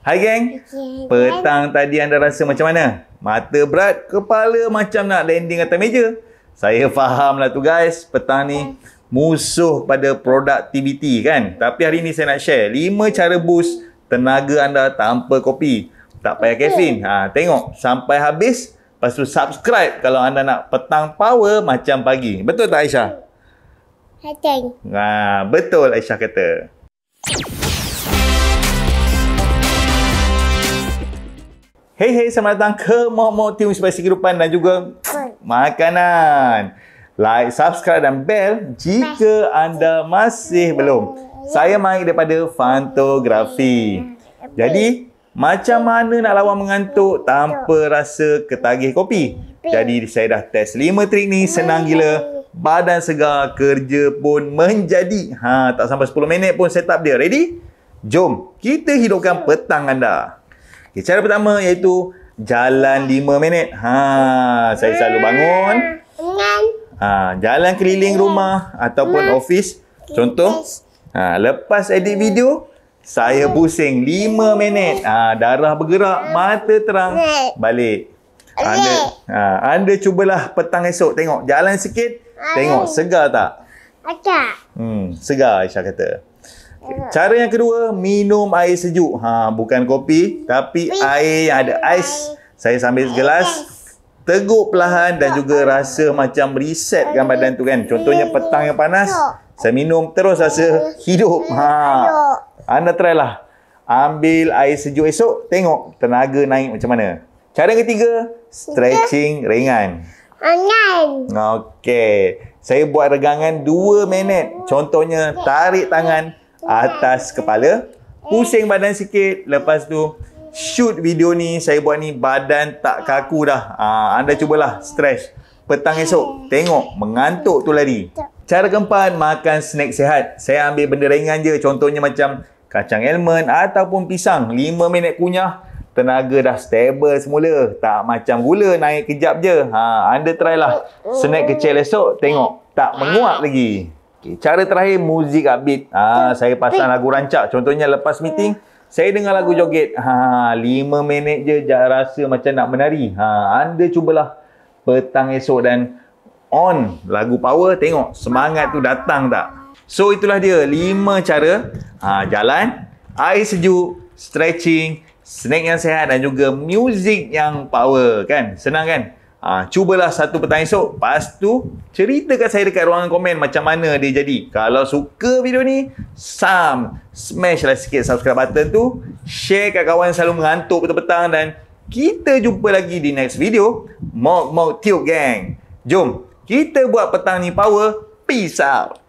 Hai geng, petang tadi anda rasa macam mana? Mata berat, kepala macam nak landing atas meja. Saya faham lah tu guys, petang ni musuh pada productivity kan. Tapi hari ni saya nak share 5 cara boost tenaga anda tanpa kopi. Tak payah kafein. Tengok sampai habis. Lepas tu subscribe kalau anda nak petang power macam pagi. Betul tak Aisyah? Betul. Betul Aisyah kata. Hey, selamat datang ke Mok Tium Inspirasi Kehidupan dan juga makanan. Like, subscribe dan bell jika anda masih belum. Saya Mike daripada Fantografi. Jadi, macam mana nak lawan mengantuk tanpa rasa ketagih kopi? Jadi, saya dah test 5 trik ni, senang gila. Badan segar, kerja pun menjadi. Tak sampai 10 minit pun setup dia. Ready? Jom, kita hidupkan petang anda. Okay, cara pertama iaitu jalan 5 minit. Saya selalu bangun. Jalan keliling rumah ataupun office. Contoh, lepas edit video, saya pusing 5 minit. Darah bergerak, mata terang, balik. Anda cubalah petang esok. Tengok, jalan sikit. Tengok, segar tak? Segar Aisyah kata. Cara yang kedua, minum air sejuk. Bukan kopi, tapi air yang ada ais. Saya sambil segelas, teguk perlahan dan juga rasa macam resetkan badan tu kan. Contohnya petang yang panas, saya minum terus rasa hidup. Anda try lah. Ambil air sejuk esok, tengok tenaga naik macam mana. Cara yang ketiga, stretching ringan. Okey. Saya buat regangan 2 minit. Contohnya, tarik tangan atas kepala, pusing badan sikit. Lepas tu, shoot video ni. Saya buat ni, badan tak kaku dah. Anda cubalah stretch. Petang esok, tengok mengantuk tu lari. Cara keempat, makan snack sihat. Saya ambil benda ringan je. Contohnya macam kacang almond ataupun pisang. 5 minit kunyah, tenaga dah stable semula. Tak macam gula naik kejap je. Anda try lah. Snack kecil esok, tengok tak menguap lagi. Okay, cara terakhir, muzik upbeat. Saya pasang lagu rancak. Contohnya lepas meeting, saya dengar lagu joget. 5 minit je rasa macam nak menari. Anda cubalah petang esok dan on lagu power. Tengok semangat tu datang tak? So itulah dia 5 cara. Jalan, air sejuk, stretching, snack yang sihat dan juga muzik yang power kan. Senang kan? Cubalah satu petang esok. Lepas tu cerita kat saya dekat ruangan komen macam mana dia jadi. Kalau suka video ni, smash lah sikit subscribe button tu. Share kat kawan yang selalu mengantuk petang-petang. Dan kita jumpa lagi di next video. Mok Tiup gang. Jom kita buat petang ni power. Peace out.